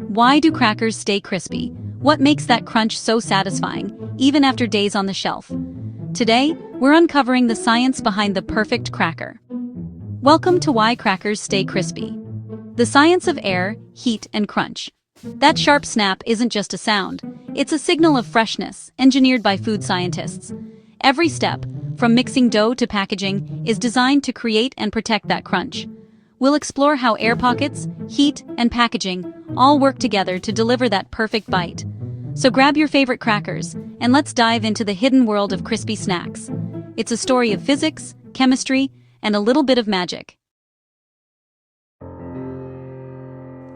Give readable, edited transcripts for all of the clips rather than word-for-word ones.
Why do crackers stay crispy? What makes that crunch so satisfying, even after days on the shelf? Today, we're uncovering the science behind the perfect cracker. Welcome to Why Crackers Stay Crispy. The science of air, heat, and crunch. That sharp snap isn't just a sound, it's a signal of freshness, engineered by food scientists. Every step, from mixing dough to packaging, is designed to create and protect that crunch. We'll explore how air pockets, heat, and packaging all work together to deliver that perfect bite. So grab your favorite crackers, and let's dive into the hidden world of crispy snacks. It's a story of physics, chemistry, and a little bit of magic.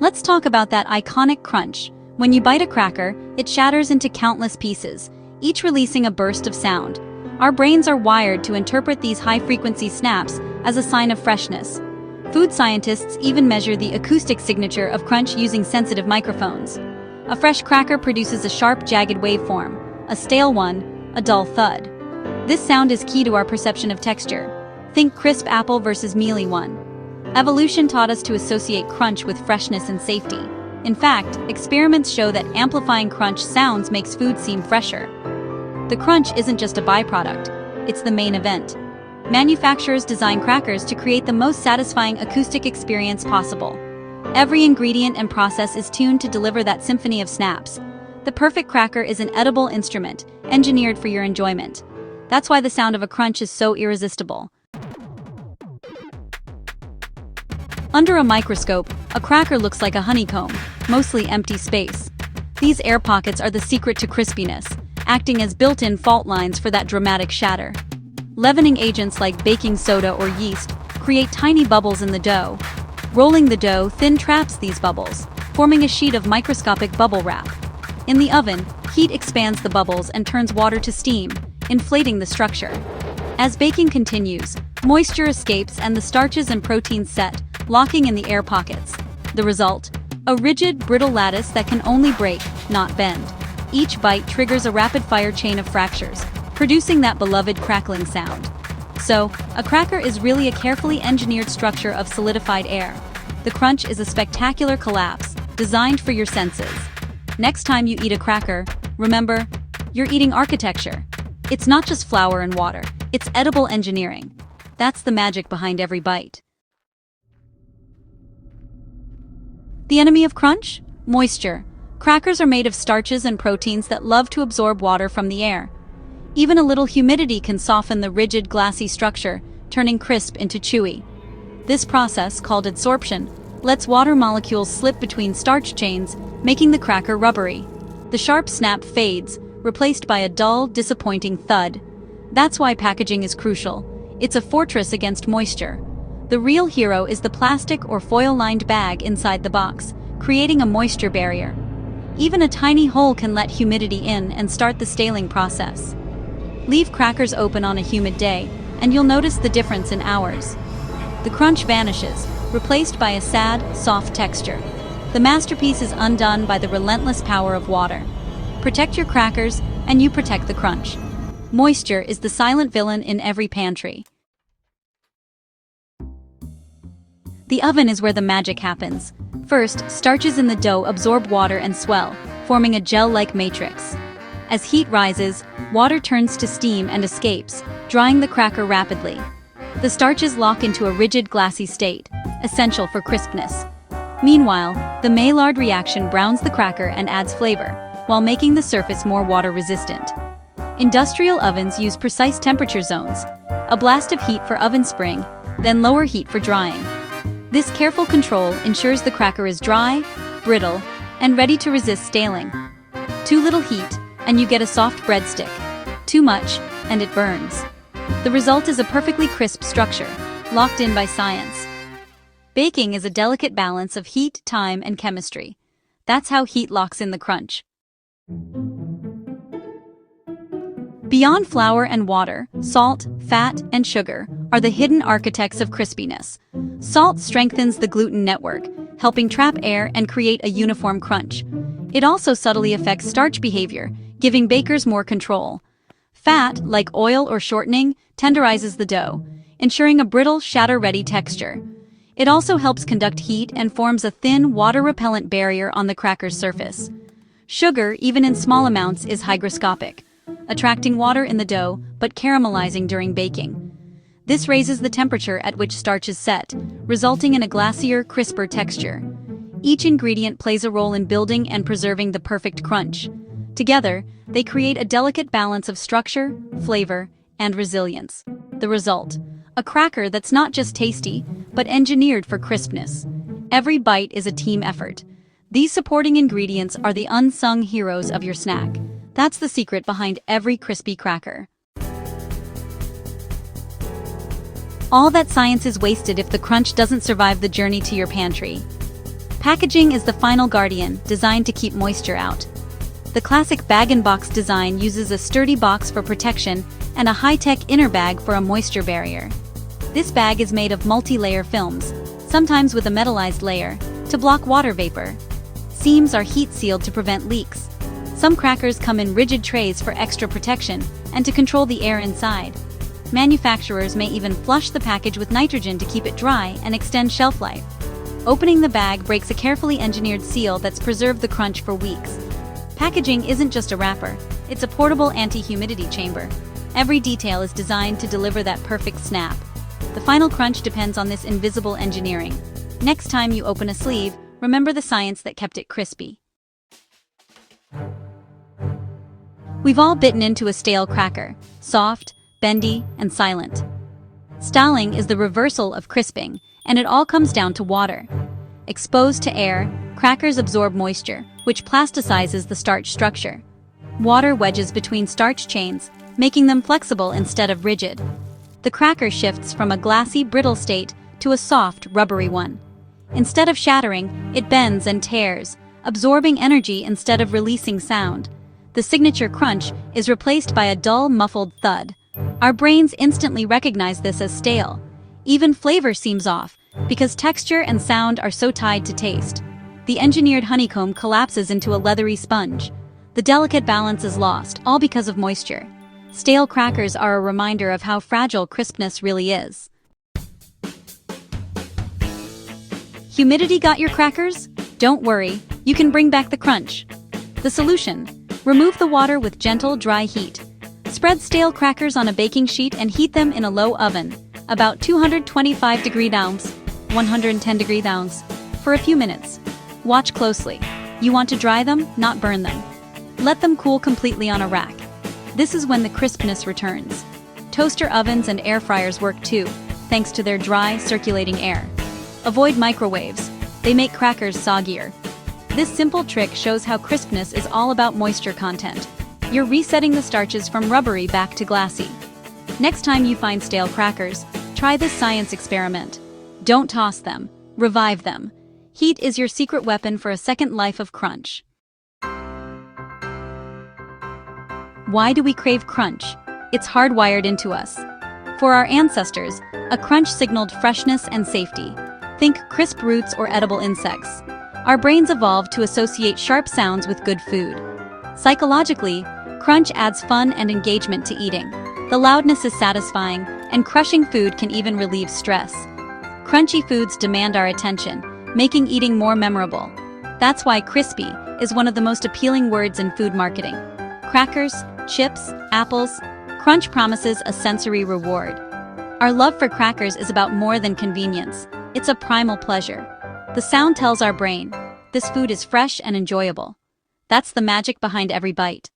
Let's talk about that iconic crunch. When you bite a cracker, it shatters into countless pieces, each releasing a burst of sound. Our brains are wired to interpret these high-frequency snaps as a sign of freshness. Food scientists even measure the acoustic signature of crunch using sensitive microphones. A fresh cracker produces a sharp, jagged waveform, a stale one, a dull thud. This sound is key to our perception of texture. Think crisp apple versus mealy one. Evolution taught us to associate crunch with freshness and safety. In fact, experiments show that amplifying crunch sounds makes food seem fresher. The crunch isn't just a byproduct, it's the main event. Manufacturers design crackers to create the most satisfying acoustic experience possible. Every ingredient and process is tuned to deliver that symphony of snaps. The perfect cracker is an edible instrument, engineered for your enjoyment. That's why the sound of a crunch is so irresistible. Under a microscope, a cracker looks like a honeycomb, mostly empty space. These air pockets are the secret to crispiness, acting as built-in fault lines for that dramatic shatter. Leavening agents like baking soda or yeast create tiny bubbles in the dough. Rolling the dough thin traps these bubbles, forming a sheet of microscopic bubble wrap. In the oven, heat expands the bubbles and turns water to steam, inflating the structure. As baking continues, moisture escapes and the starches and proteins set, locking in the air pockets. The result? A rigid, brittle lattice that can only break, not bend. Each bite triggers a rapid-fire chain of fractures, producing that beloved crackling sound. So, a cracker is really a carefully engineered structure of solidified air. The crunch is a spectacular collapse, designed for your senses. Next time you eat a cracker, remember, you're eating architecture. It's not just flour and water, it's edible engineering. That's the magic behind every bite. The enemy of crunch? Moisture. Crackers are made of starches and proteins that love to absorb water from the air. Even a little humidity can soften the rigid, glassy structure, turning crisp into chewy. This process, called adsorption, lets water molecules slip between starch chains, making the cracker rubbery. The sharp snap fades, replaced by a dull, disappointing thud. That's why packaging is crucial. It's a fortress against moisture. The real hero is the plastic or foil-lined bag inside the box, creating a moisture barrier. Even a tiny hole can let humidity in and start the staling process. Leave crackers open on a humid day, and you'll notice the difference in hours. The crunch vanishes, replaced by a sad, soft texture. The masterpiece is undone by the relentless power of water. Protect your crackers, and you protect the crunch. Moisture is the silent villain in every pantry. The oven is where the magic happens. First, starches in the dough absorb water and swell, forming a gel-like matrix. As heat rises, water turns to steam and escapes, drying the cracker rapidly. The starches lock into a rigid, glassy state, essential for crispness. Meanwhile, the Maillard reaction browns the cracker and adds flavor, while making the surface more water-resistant. Industrial ovens use precise temperature zones, a blast of heat for oven spring, then lower heat for drying. This careful control ensures the cracker is dry, brittle, and ready to resist staling. Too little heat, and you get a soft breadstick. Too much, and it burns. The result is a perfectly crisp structure, locked in by science. Baking is a delicate balance of heat, time, and chemistry. That's how heat locks in the crunch. Beyond flour and water, salt, fat, and sugar are the hidden architects of crispiness. Salt strengthens the gluten network, helping trap air and create a uniform crunch. It also subtly affects starch behavior, giving bakers more control. Fat, like oil or shortening, tenderizes the dough, ensuring a brittle, shatter-ready texture. It also helps conduct heat and forms a thin, water-repellent barrier on the cracker's surface. Sugar, even in small amounts, is hygroscopic, attracting water in the dough but caramelizing during baking. This raises the temperature at which starch is set, resulting in a glassier, crisper texture. Each ingredient plays a role in building and preserving the perfect crunch. Together, they create a delicate balance of structure, flavor, and resilience. The result: a cracker that's not just tasty, but engineered for crispness. Every bite is a team effort. These supporting ingredients are the unsung heroes of your snack. That's the secret behind every crispy cracker. All that science is wasted if the crunch doesn't survive the journey to your pantry. Packaging is the final guardian, designed to keep moisture out. The classic bag-and-box design uses a sturdy box for protection and a high-tech inner bag for a moisture barrier. This bag is made of multi-layer films, sometimes with a metallized layer, to block water vapor. Seams are heat-sealed to prevent leaks. Some crackers come in rigid trays for extra protection and to control the air inside. Manufacturers may even flush the package with nitrogen to keep it dry and extend shelf life. Opening the bag breaks a carefully engineered seal that's preserved the crunch for weeks. Packaging isn't just a wrapper, it's a portable anti-humidity chamber. Every detail is designed to deliver that perfect snap. The final crunch depends on this invisible engineering. Next time you open a sleeve, remember the science that kept it crispy. We've all bitten into a stale cracker, soft, bendy, and silent. Stalling is the reversal of crisping, and it all comes down to water. Exposed to air, crackers absorb moisture, which plasticizes the starch structure. Water wedges between starch chains, making them flexible instead of rigid. The cracker shifts from a glassy, brittle state to a soft, rubbery one. Instead of shattering, it bends and tears, absorbing energy instead of releasing sound. The signature crunch is replaced by a dull, muffled thud. Our brains instantly recognize this as stale. Even flavor seems off, because texture and sound are so tied to taste. The engineered honeycomb collapses into a leathery sponge. The delicate balance is lost, all because of moisture. Stale crackers are a reminder of how fragile crispness really is. Humidity got your crackers? Don't worry, you can bring back the crunch. The solution: remove the water with gentle, dry heat. Spread stale crackers on a baking sheet and heat them in a low oven, about 225 degrees Celsius, 110 degrees Celsius, for a few minutes. Watch closely. You want to dry them, not burn them. Let them cool completely on a rack. This is when the crispness returns. Toaster ovens and air fryers work too, thanks to their dry, circulating air. Avoid microwaves. They make crackers soggier. This simple trick shows how crispness is all about moisture content. You're resetting the starches from rubbery back to glassy. Next time you find stale crackers, try this science experiment. Don't toss them, revive them. Heat is your secret weapon for a second life of crunch. Why do we crave crunch? It's hardwired into us. For our ancestors, a crunch signaled freshness and safety. Think crisp roots or edible insects. Our brains evolved to associate sharp sounds with good food. Psychologically, crunch adds fun and engagement to eating. The loudness is satisfying, and crushing food can even relieve stress. Crunchy foods demand our attention, making eating more memorable. That's why crispy is one of the most appealing words in food marketing. Crackers, chips, apples, crunch promises a sensory reward. Our love for crackers is about more than convenience. It's a primal pleasure. The sound tells our brain, this food is fresh and enjoyable. That's the magic behind every bite.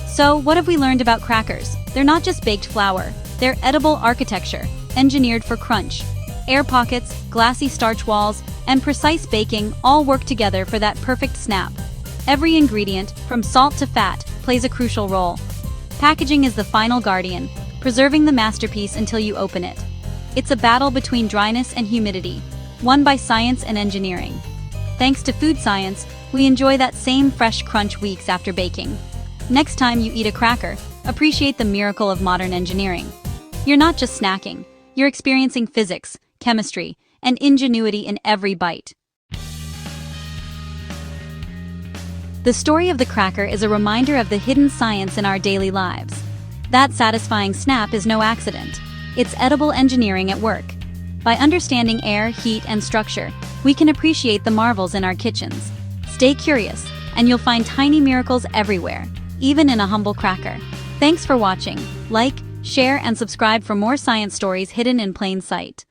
So, what have we learned about crackers? They're not just baked flour. They're edible architecture, engineered for crunch. Air pockets, glassy starch walls, and precise baking all work together for that perfect snap. Every ingredient, from salt to fat, plays a crucial role. Packaging is the final guardian, preserving the masterpiece until you open it. It's a battle between dryness and humidity, won by science and engineering. Thanks to food science, we enjoy that same fresh crunch weeks after baking. Next time you eat a cracker, appreciate the miracle of modern engineering. You're not just snacking, you're experiencing physics, chemistry, and ingenuity in every bite. The story of the cracker is a reminder of the hidden science in our daily lives. That satisfying snap is no accident. It's edible engineering at work. By understanding air, heat, and structure, we can appreciate the marvels in our kitchens. Stay curious, and you'll find tiny miracles everywhere, even in a humble cracker. Thanks for watching. Like, share, and subscribe for more science stories hidden in plain sight.